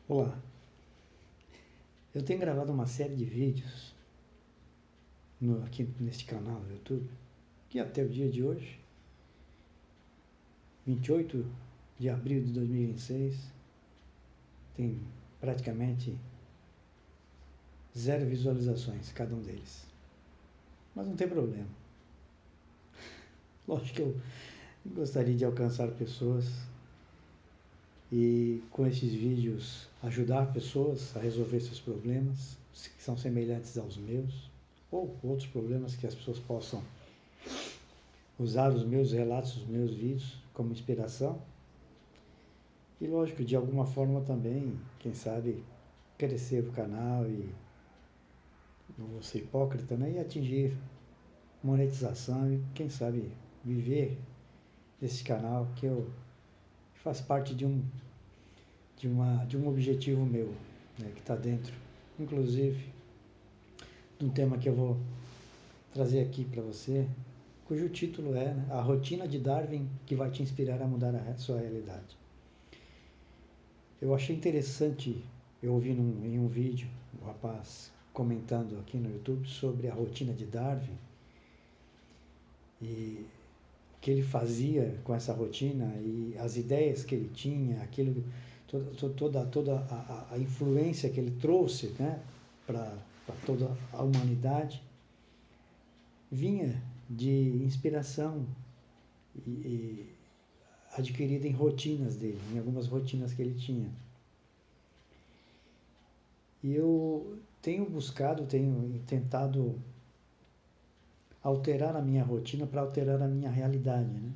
Olá, eu tenho gravado uma série de vídeos aqui neste canal do YouTube, que até o dia de hoje, 28 de abril de 2026, tem praticamente 0 visualizações cada um deles. Mas não tem problema. Lógico que eu gostaria de alcançar pessoas e com esses vídeos ajudar pessoas a resolver seus problemas que são semelhantes aos meus ou outros problemas que as pessoas possam usar os meus relatos, os meus vídeos como inspiração e lógico, de alguma forma também, quem sabe, crescer o canal e não vou ser hipócrita, né? E atingir monetização e quem sabe viver desse canal que faz parte de um objetivo meu, né, que está dentro, inclusive, de um tema que eu vou trazer aqui para você, cujo título é, né, A Rotina de Darwin que vai te inspirar a mudar a sua realidade. Eu achei interessante, eu ouvi em um vídeo, um rapaz comentando aqui no YouTube sobre a rotina de Darwin e o que ele fazia com essa rotina e as ideias que ele tinha, aquilo, toda a influência que ele trouxe, né, para toda a humanidade, vinha de inspiração e adquirida em rotinas dele, em algumas rotinas que ele tinha. E eu tenho tentado alterar a minha rotina para alterar a minha realidade, né?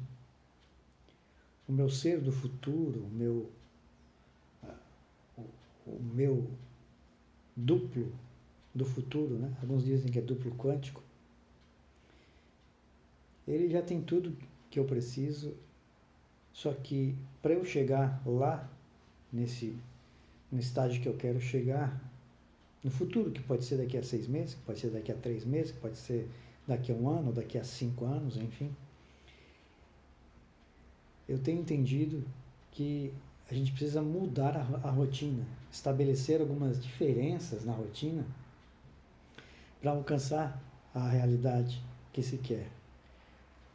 O meu ser do futuro, o meu duplo do futuro, né? Alguns dizem que é duplo quântico. Ele já tem tudo que eu preciso, só que para eu chegar lá, no estágio que eu quero chegar, no futuro, que pode ser daqui a 6 meses, que pode ser daqui a 3 meses, que pode ser daqui a 1 ano, daqui a 5 anos, enfim. Eu tenho entendido que a gente precisa mudar a rotina, estabelecer algumas diferenças na rotina para alcançar a realidade que se quer.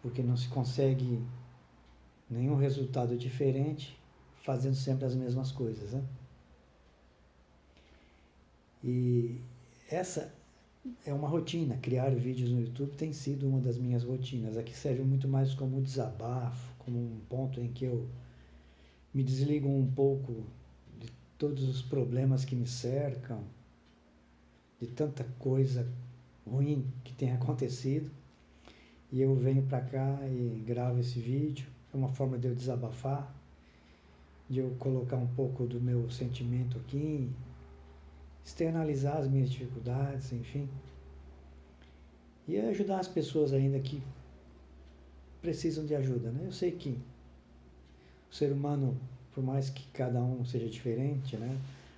Porque não se consegue nenhum resultado diferente fazendo sempre as mesmas coisas, né? E essa é uma rotina, criar vídeos no YouTube tem sido uma das minhas rotinas. Aqui serve muito mais como desabafo, como um ponto em que eu me desligo um pouco de todos os problemas que me cercam, de tanta coisa ruim que tem acontecido, e eu venho para cá e gravo esse vídeo. É uma forma de eu desabafar, de eu colocar um pouco do meu sentimento aqui, externalizar as minhas dificuldades, enfim. E ajudar as pessoas ainda que precisam de ajuda, né? Eu sei que o ser humano, por mais que cada um seja diferente, né?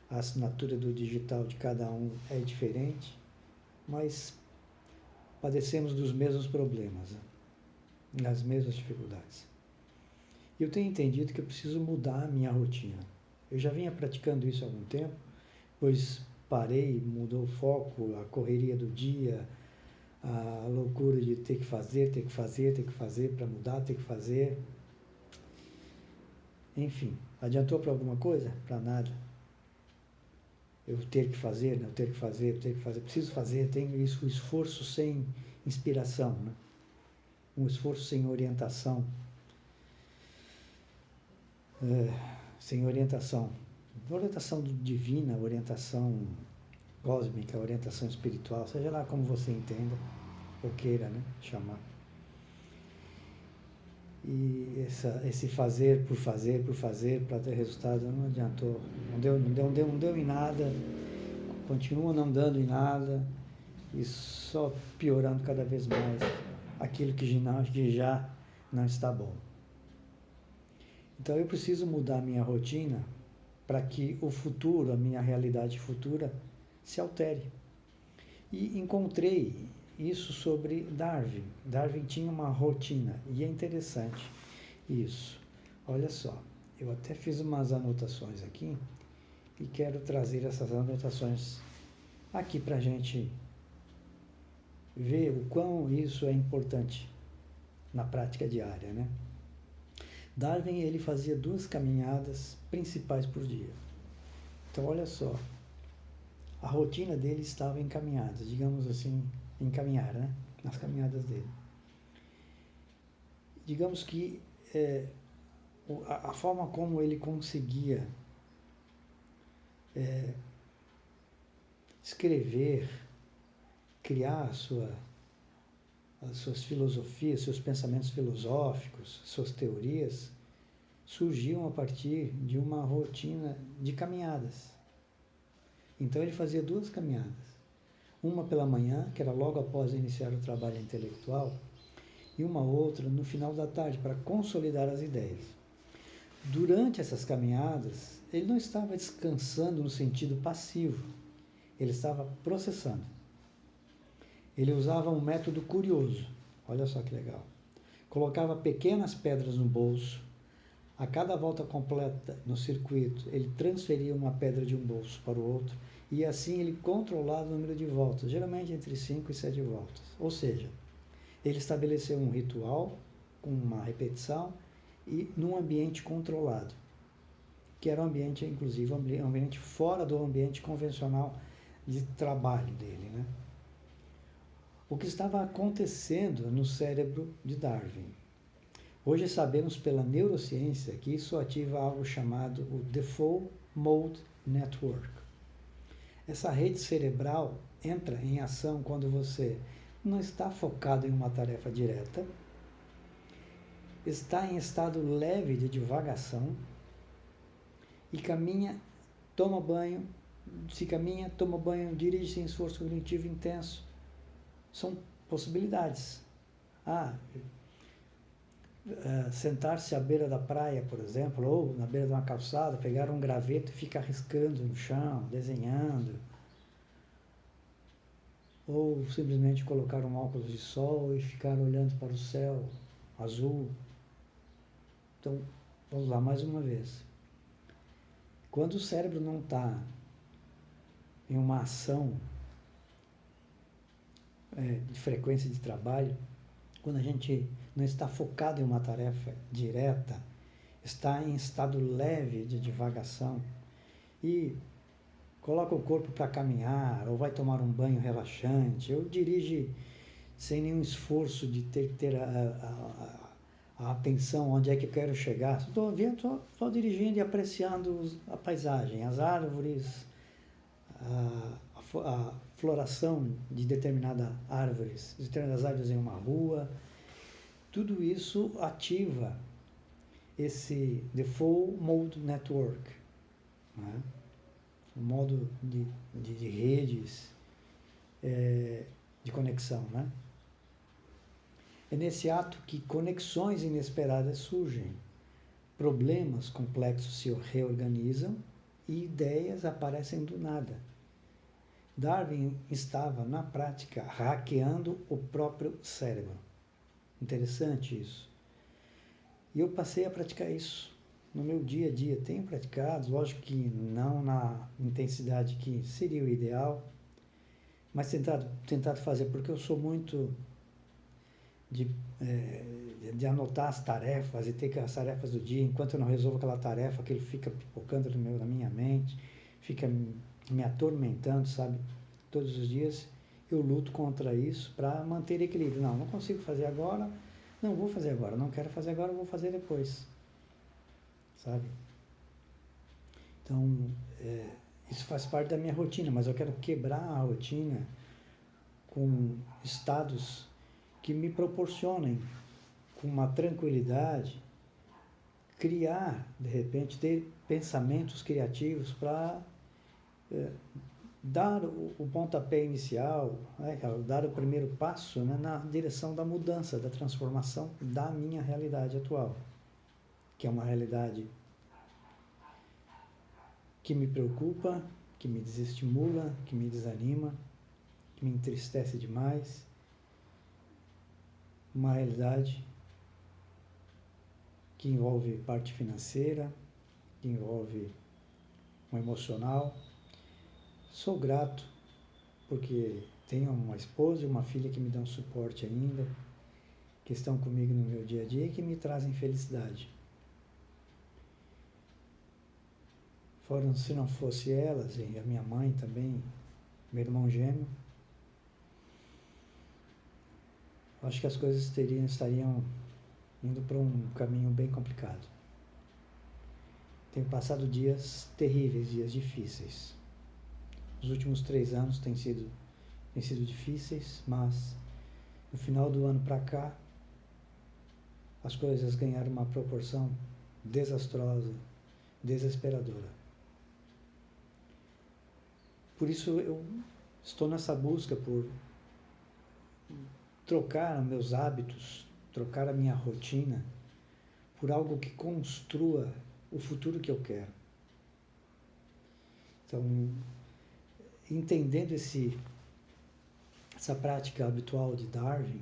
A assinatura do digital de cada um é diferente, mas padecemos dos mesmos problemas, né? Das mesmas dificuldades. Eu tenho entendido que eu preciso mudar a minha rotina. Eu já vinha praticando isso há algum tempo, pois parei, mudou o foco, a correria do dia, a loucura de ter que fazer para mudar, ter que fazer. Enfim, adiantou para alguma coisa? Para nada. Eu ter que fazer, né? Preciso fazer, tenho isso, o esforço sem inspiração, né? Um esforço sem orientação. Sem orientação. Orientação divina, orientação cósmica, orientação espiritual, seja lá como você entenda ou queira, né, chamar. E esse fazer para ter resultado não adiantou, não deu em nada, continua não dando em nada e só piorando cada vez mais aquilo que já não está bom. Então eu preciso mudar a minha rotina para que o futuro, a minha realidade futura, se altere. E encontrei isso sobre Darwin. Darwin tinha uma rotina, e é interessante isso. Olha só, eu até fiz umas anotações aqui, e quero trazer essas anotações aqui para a gente ver o quão isso é importante na prática diária, né? Darwin, ele fazia 2 caminhadas principais por dia. Então, olha só, a rotina dele estava em caminhadas, digamos assim, em caminhar, né? Nas caminhadas dele. Digamos que a forma como ele conseguia escrever, criar as suas filosofias, seus pensamentos filosóficos, suas teorias, surgiam a partir de uma rotina de caminhadas. Então ele fazia 2 caminhadas. Uma pela manhã, que era logo após iniciar o trabalho intelectual, e uma outra no final da tarde, para consolidar as ideias. Durante essas caminhadas, ele não estava descansando no sentido passivo, ele estava processando. Ele usava um método curioso, olha só que legal. Colocava pequenas pedras no bolso, a cada volta completa no circuito, ele transferia uma pedra de um bolso para o outro, e assim ele controlava o número de voltas, geralmente entre 5 e 7 voltas. Ou seja, ele estabeleceu um ritual com uma repetição e num ambiente controlado, que era um ambiente, inclusive, um ambiente fora do ambiente convencional de trabalho dele, né? O que estava acontecendo no cérebro de Darwin? Hoje sabemos pela neurociência que isso ativa algo chamado o Default Mode Network. Essa rede cerebral entra em ação quando você não está focado em uma tarefa direta, está em estado leve de divagação e caminha, toma banho, dirige sem esforço cognitivo intenso. São possibilidades. Sentar-se à beira da praia, por exemplo, ou na beira de uma calçada, pegar um graveto e ficar riscando no chão, desenhando. Ou simplesmente colocar um óculos de sol e ficar olhando para o céu azul. Então, vamos lá mais uma vez. Quando o cérebro não está em uma ação de frequência de trabalho, quando a gente não está focado em uma tarefa direta, está em estado leve de divagação e coloca o corpo para caminhar, ou vai tomar um banho relaxante, ou dirige sem nenhum esforço de ter a atenção onde é que eu quero chegar. Estou dirigindo e apreciando a paisagem, as árvores, a floração de determinadas árvores em uma rua. Tudo isso ativa esse Default Mode Network, né? Um modo de redes de conexão, né? É nesse ato que conexões inesperadas surgem, problemas complexos se reorganizam e ideias aparecem do nada. Darwin estava, na prática, hackeando o próprio cérebro. Interessante isso. E eu passei a praticar isso no meu dia a dia. Tenho praticado, lógico que não na intensidade que seria o ideal, mas tentado fazer, porque eu sou muito de anotar as tarefas e ter as tarefas do dia. Enquanto eu não resolvo aquela tarefa, aquilo fica pipocando na minha mente, fica me atormentando, sabe? Todos os dias eu luto contra isso para manter equilíbrio. Não consigo fazer agora, não vou fazer agora, não quero fazer agora, vou fazer depois, sabe? Então, isso faz parte da minha rotina, mas eu quero quebrar a rotina com estados que me proporcionem, com uma tranquilidade, criar, de repente, ter pensamentos criativos para dar o pontapé inicial, né, dar o primeiro passo, né, na direção da mudança, da transformação da minha realidade atual, que é uma realidade que me preocupa, que me desestimula, que me desanima, que me entristece demais. Uma realidade que envolve parte financeira, que envolve um emocional. Sou grato porque tenho uma esposa e uma filha que me dão suporte ainda, que estão comigo no meu dia a dia e que me trazem felicidade. Foram, se não fosse elas, e a minha mãe também, meu irmão gêmeo, acho que as coisas estariam indo para um caminho bem complicado. Tenho passado dias terríveis, dias difíceis. Os últimos 3 anos têm sido difíceis, mas no final do ano para cá, as coisas ganharam uma proporção desastrosa, desesperadora. Por isso eu estou nessa busca por trocar os meus hábitos, trocar a minha rotina por algo que construa o futuro que eu quero. Então, entendendo essa prática habitual de Darwin,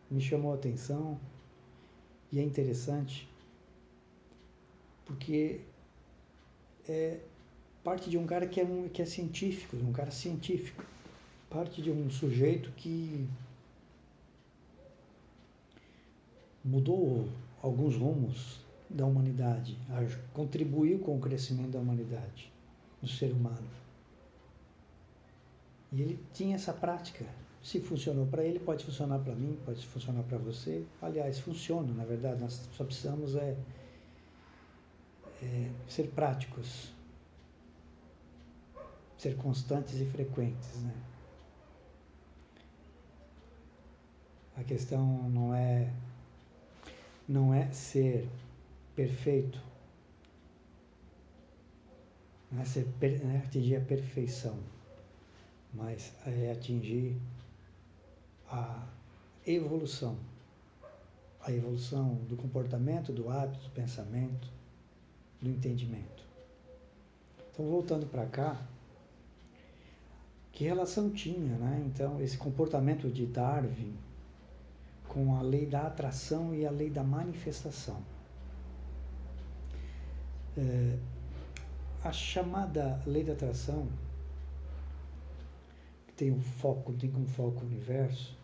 me chamou a atenção e é interessante porque é parte de um cara que é científico, um cara científico, parte de um sujeito que mudou alguns rumos da humanidade, contribuiu com o crescimento da humanidade, do ser humano. E ele tinha essa prática. Se funcionou para ele, pode funcionar para mim, pode funcionar para você. Aliás, funciona, na verdade. Nós só precisamos ser práticos, ser constantes e frequentes, né? A questão não é ser perfeito, não é atingir a perfeição, mas é atingir a evolução do comportamento, do hábito, do pensamento, do entendimento. Então, voltando para cá, que relação tinha, né? Então, esse comportamento de Darwin com a lei da atração e a lei da manifestação. A chamada lei da atração, que tem como foco o universo,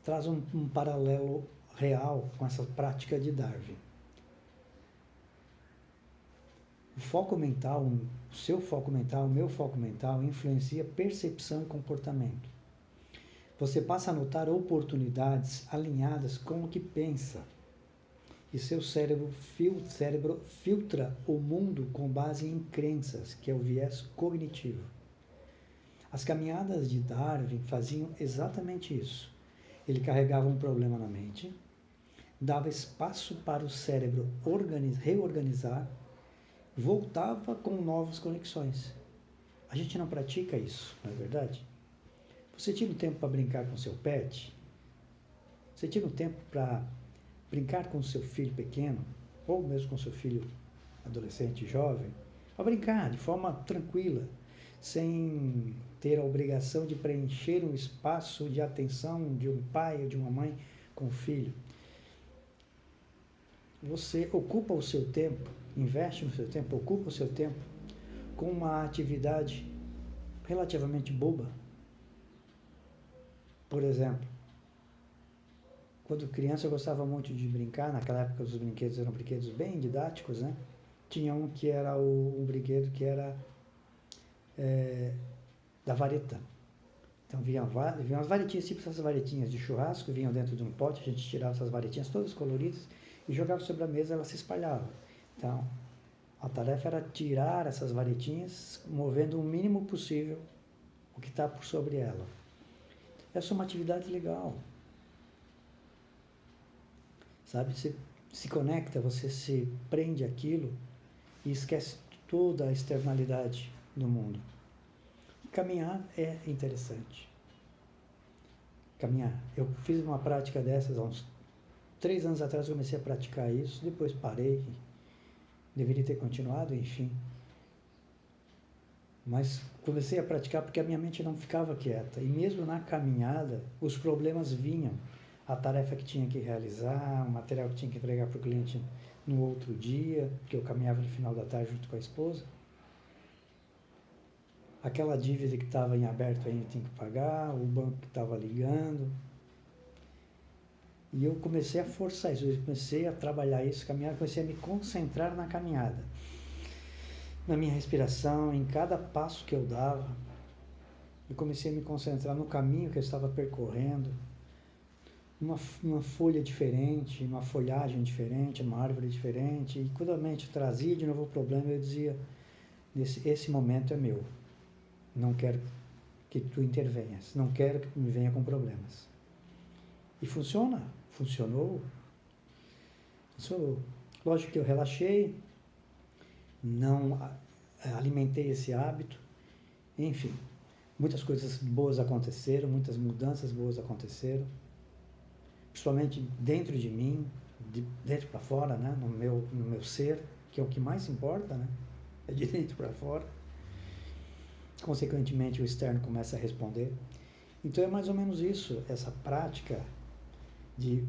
traz um paralelo real com essa prática de Darwin. O foco mental, o seu foco mental, o meu foco mental, influencia percepção e comportamento. Você passa a notar oportunidades alinhadas com o que pensa. E seu cérebro filtra o mundo com base em crenças, que é o viés cognitivo. As caminhadas de Darwin faziam exatamente isso. Ele carregava um problema na mente, dava espaço para o cérebro reorganizar, voltava com novas conexões. A gente não pratica isso, não é verdade? Você tira um tempo para brincar com seu pet? Você tira um tempo para brincar com o seu filho pequeno, ou mesmo com seu filho adolescente, jovem, para brincar de forma tranquila, sem ter a obrigação de preencher um espaço de atenção de um pai ou de uma mãe com o filho. Você ocupa o seu tempo, investe no seu tempo, ocupa o seu tempo com uma atividade relativamente boba. Por exemplo, quando criança eu gostava muito de brincar, naquela época os brinquedos eram brinquedos bem didáticos, né? Tinha um que era um brinquedo que era da vareta. Então vinham umas varetinhas, tipo essas varetinhas de churrasco, vinham dentro de um pote, a gente tirava essas varetinhas todas coloridas e jogava sobre a mesa, ela se espalhava. Então, a tarefa era tirar essas varetinhas, movendo o mínimo possível o que está por sobre ela. Essa é uma atividade legal. Sabe, você se conecta, você se prende àquilo e esquece toda a externalidade do mundo. Caminhar é interessante. Caminhar. Eu fiz uma prática dessas há uns 3 anos atrás, eu comecei a praticar isso, depois parei, deveria ter continuado, enfim. Mas comecei a praticar porque a minha mente não ficava quieta. E mesmo na caminhada, os problemas vinham. A tarefa que tinha que realizar, o material que tinha que entregar para o cliente no outro dia, porque eu caminhava no final da tarde junto com a esposa. aquela dívida que estava em aberto ainda tem que pagar, o banco que estava ligando. E eu comecei a forçar isso, eu comecei a trabalhar isso, caminhar, comecei a me concentrar na caminhada, na minha respiração, em cada passo que eu dava. Eu comecei a me concentrar no caminho que eu estava percorrendo, uma folha diferente, uma folhagem diferente, uma árvore diferente. E quando a mente trazia de novo o problema, eu dizia, esse momento é meu, não quero que tu intervenhas, não quero que tu me venha com problemas. E funcionou. Lógico que eu relaxei, não alimentei esse hábito, enfim, muitas coisas boas aconteceram, muitas mudanças boas aconteceram, principalmente dentro de mim, de dentro para fora, né? no meu ser, que é o que mais importa, né? É de dentro para fora. Consequentemente, o externo começa a responder. Então é mais ou menos isso, essa prática de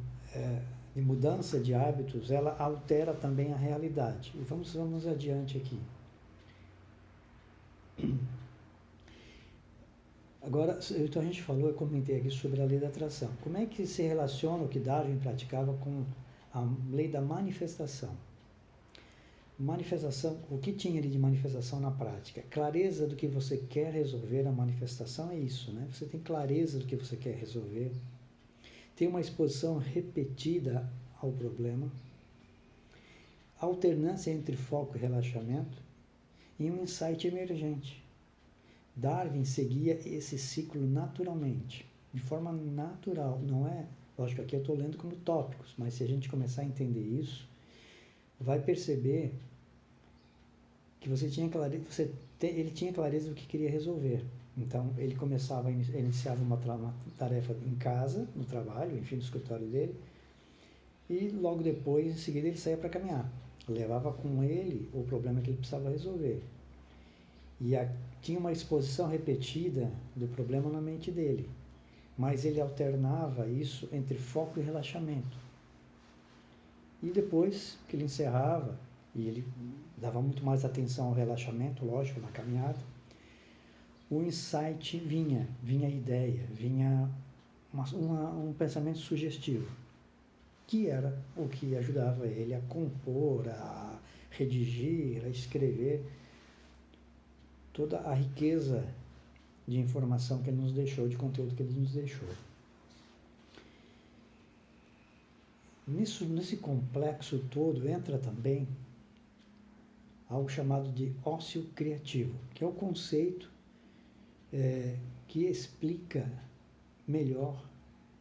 mudança de hábitos, ela altera também a realidade. E vamos adiante aqui. Agora, então a gente falou, eu comentei aqui sobre a lei da atração. Como é que se relaciona o que Darwin praticava com a lei da manifestação? Manifestação, o que tinha ali de manifestação na prática? Clareza do que você quer resolver, a manifestação é isso, né? Você tem clareza do que você quer resolver, tem uma exposição repetida ao problema, alternância entre foco e relaxamento e um insight emergente. Darwin seguia esse ciclo naturalmente, de forma natural, não é? Lógico que aqui eu estou lendo como tópicos, mas se a gente começar a entender isso, vai perceber que ele tinha clareza do que queria resolver. Então, ele iniciava uma tarefa em casa, no trabalho, enfim, no escritório dele, e logo depois, em seguida, ele saía para caminhar. Levava com ele o problema que ele precisava resolver. E tinha uma exposição repetida do problema na mente dele, mas ele alternava isso entre foco e relaxamento. E depois que ele encerrava, e ele dava muito mais atenção ao relaxamento, lógico, na caminhada, o insight vinha a ideia, vinha um pensamento sugestivo, que era o que ajudava ele a compor, a redigir, a escrever toda a riqueza de informação que ele nos deixou, de conteúdo que ele nos deixou. Nesse complexo todo entra também algo chamado de ócio criativo, que é o conceito que explica melhor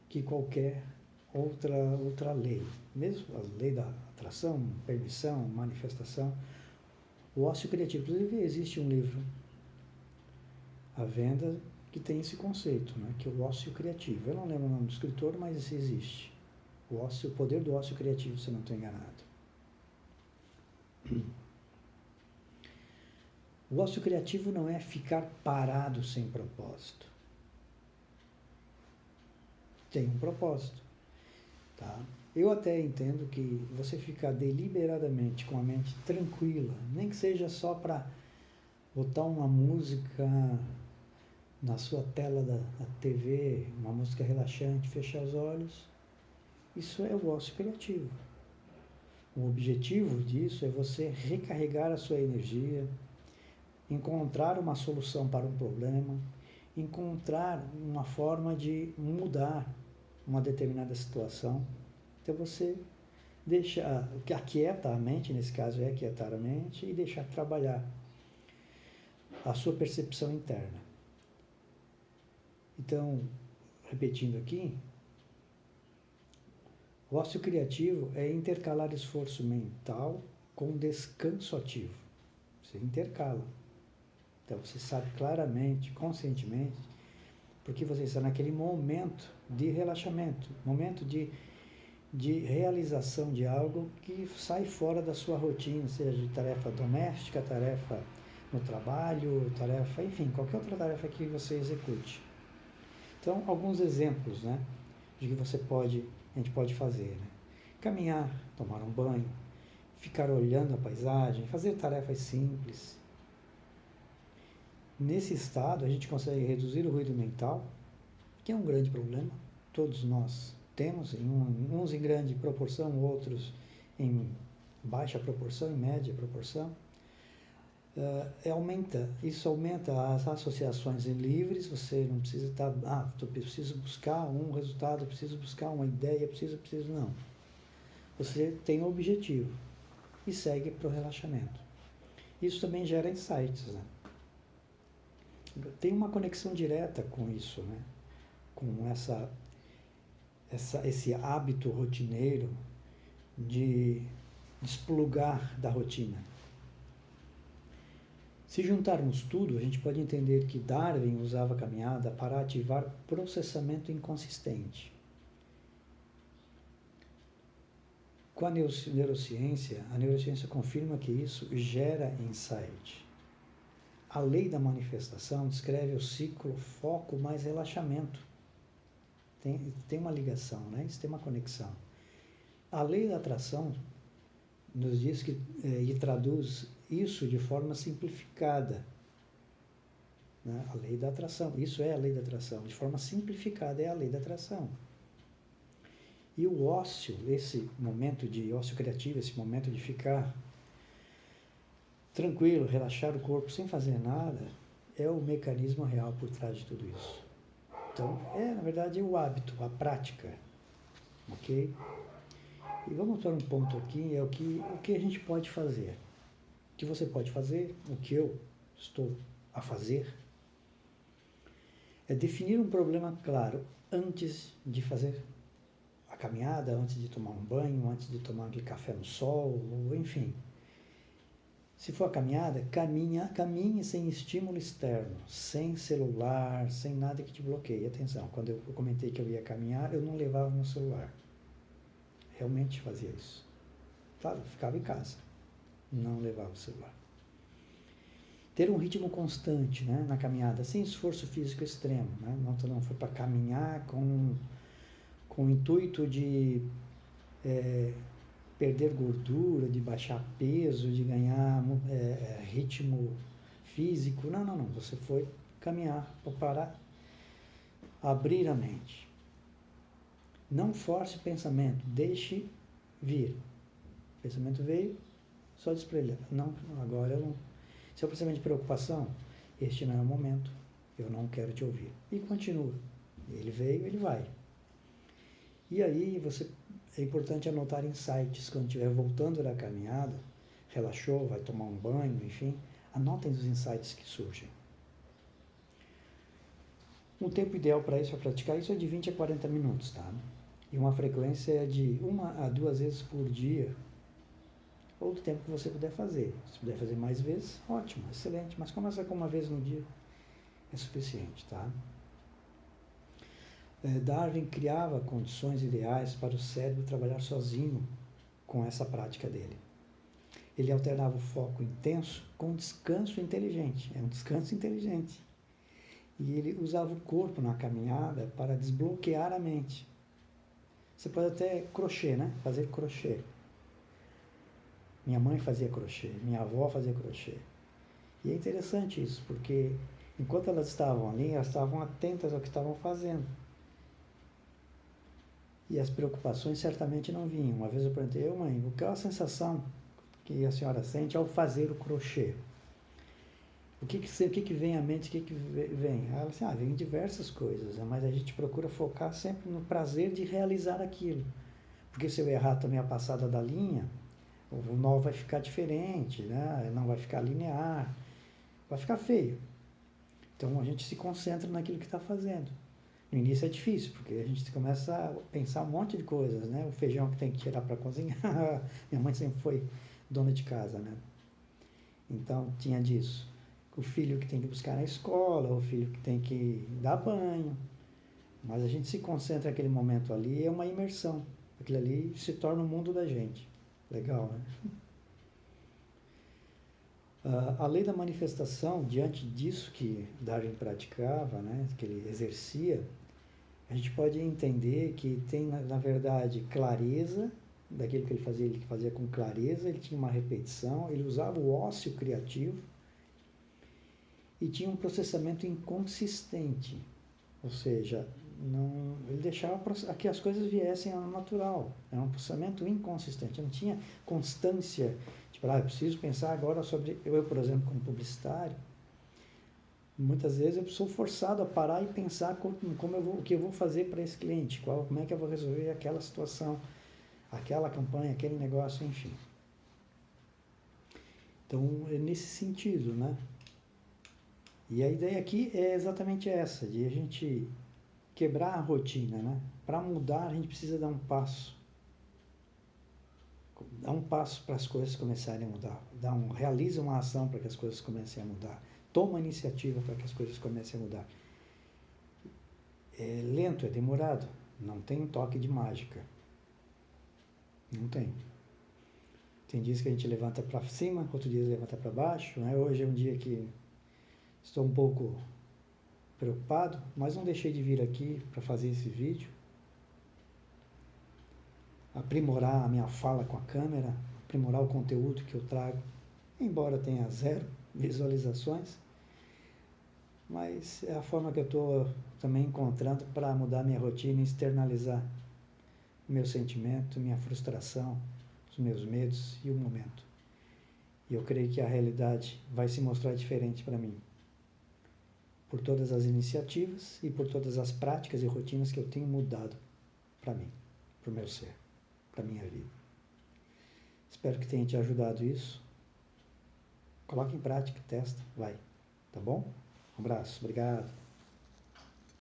que qualquer outra lei. Mesmo a lei da atração, permissão, manifestação, o ócio criativo. Inclusive, existe um livro à venda que tem esse conceito, né, que é o ócio criativo. Eu não lembro o nome do escritor, mas esse existe. O poder do ócio criativo, se eu não estou enganado. O ócio criativo não é ficar parado sem propósito. Tem um propósito. Tá? Eu até entendo que você ficar deliberadamente com a mente tranquila, nem que seja só para botar uma música na sua tela da TV, uma música relaxante, fechar os olhos, isso é o ócio criativo. O objetivo disso é você recarregar a sua energia, encontrar uma solução para um problema, encontrar uma forma de mudar uma determinada situação. Então você aquieta a mente, nesse caso é aquietar a mente, e deixar trabalhar a sua percepção interna. Então, repetindo aqui, o ócio criativo é intercalar esforço mental com descanso ativo. Você intercala. Então, você sabe claramente, conscientemente, porque você está naquele momento de relaxamento, momento de realização de algo que sai fora da sua rotina, seja de tarefa doméstica, tarefa no trabalho, tarefa, enfim, qualquer outra tarefa que você execute. Então, alguns exemplos, né, de que a gente pode fazer, né? Caminhar, tomar um banho, ficar olhando a paisagem, fazer tarefas simples, Nesse estado, a gente consegue reduzir o ruído mental, que é um grande problema. Todos nós temos, uns em grande proporção, outros em baixa proporção, em média proporção. Isso aumenta as associações livres. Você não precisa estar, eu preciso buscar um resultado, eu preciso buscar uma ideia, não. Você tem um objetivo e segue para o relaxamento. Isso também gera insights, né? Tem uma conexão direta com isso, né? Com esse hábito rotineiro de desplugar da rotina. Se juntarmos tudo, a gente pode entender que Darwin usava a caminhada para ativar processamento inconsistente. Com a neurociência confirma que isso gera insight. A lei da manifestação descreve o ciclo foco mais relaxamento. Tem uma ligação, né? Isso tem uma conexão. A lei da atração nos diz e traduz isso de forma simplificada. Né? A lei da atração, isso é a lei da atração. De forma simplificada é a lei da atração. E o ócio, esse momento de ócio criativo, esse momento de ficar tranquilo, relaxar o corpo sem fazer nada, é o mecanismo real por trás de tudo isso. Então, na verdade, o hábito, a prática, ok? E vamos para um ponto aqui, o que a gente pode fazer. O que você pode fazer, o que eu estou a fazer, é definir um problema claro antes de fazer a caminhada, antes de tomar um banho, antes de tomar aquele café no sol, ou enfim. Se for a caminhada, caminhe sem estímulo externo, sem celular, sem nada que te bloqueie. Atenção, quando eu comentei que eu ia caminhar, eu não levava meu celular. Realmente fazia isso. Claro, eu ficava em casa, não levava o celular. Ter um ritmo constante, né, na caminhada, sem esforço físico extremo. Né? Não foi para caminhar com o intuito de perder gordura, de baixar peso, de ganhar ritmo físico. Não. Você foi caminhar para abrir a mente. Não force o pensamento, deixe vir. O pensamento veio, só diz para ele, não, agora eu não. Se é um pensamento de preocupação, este não é o momento, eu não quero te ouvir. E continua. Ele veio, ele vai. E aí é importante anotar insights quando estiver voltando da caminhada, relaxou, vai tomar um banho, enfim, anotem os insights que surgem. Um tempo ideal para isso, para praticar isso, é de 20 a 40 minutos, tá? E uma frequência de 1 a 2 vezes por dia, ou do tempo que você puder fazer. Se puder fazer mais vezes, ótimo, excelente, mas começa com uma vez no dia, é suficiente, tá? Darwin criava condições ideais para o cérebro trabalhar sozinho com essa prática dele. Ele alternava o foco intenso com descanso inteligente. É um descanso inteligente. E ele usava o corpo na caminhada para desbloquear a mente. Você pode até crochê, né? Fazer crochê. Minha mãe fazia crochê, minha avó fazia crochê. E é interessante isso, porque enquanto elas estavam ali, elas estavam atentas ao que estavam fazendo. E as preocupações certamente não vinham. Uma vez eu perguntei, mãe, qual é a sensação que a senhora sente ao fazer o crochê? O que vem à mente, o que vem? Ela disse, vem diversas coisas, mas a gente procura focar sempre no prazer de realizar aquilo. Porque se eu errar também a passada da linha, o nó vai ficar diferente, né? Não vai ficar linear, vai ficar feio. Então a gente se concentra naquilo que está fazendo. No início é difícil, porque a gente começa a pensar um monte de coisas, né? O feijão que tem que tirar para cozinhar. Minha mãe sempre foi dona de casa, né? Então tinha disso. O filho que tem que buscar na escola, o filho que tem que dar banho. Mas a gente se concentra naquele momento ali, é uma imersão. Aquilo ali se torna o mundo da gente. Legal, né? A lei da manifestação, diante disso que Darwin praticava, né, que ele exercia, a gente pode entender que tem, na verdade, clareza daquilo que ele fazia com clareza, ele tinha uma repetição, ele usava o ócio criativo e tinha um processamento inconsistente, ou seja, ele deixava que as coisas viessem ao natural, era um processamento inconsistente, não tinha constância, tipo, eu preciso pensar agora sobre, eu, por exemplo, como publicitário, muitas vezes eu sou forçado a parar e pensar o que eu vou fazer para esse cliente, como é que eu vou resolver aquela situação, aquela campanha, aquele negócio, enfim. Então, é nesse sentido, né? E a ideia aqui é exatamente essa, de a gente quebrar a rotina, né? Para mudar, a gente precisa dar um passo. Dar um passo para as coisas começarem a mudar. Realiza uma ação para que as coisas comecem a mudar. Toma iniciativa para que as coisas comecem a mudar. É lento, é demorado. Não tem um toque de mágica. Não tem. Tem dias que a gente levanta para cima, outro dia levanta para baixo. Né? Hoje é um dia que estou um pouco preocupado, mas não deixei de vir aqui para fazer esse vídeo. Aprimorar a minha fala com a câmera, aprimorar o conteúdo que eu trago, embora tenha 0 visualizações, mas é a forma que eu estou também encontrando para mudar minha rotina e externalizar o meu sentimento, minha frustração, os meus medos e o momento. E eu creio que a realidade vai se mostrar diferente para mim, por todas as iniciativas e por todas as práticas e rotinas que eu tenho mudado para mim, para o meu ser, para a minha vida. Espero que tenha te ajudado isso. Coloque em prática, testa, vai. Tá bom? Um abraço, obrigado.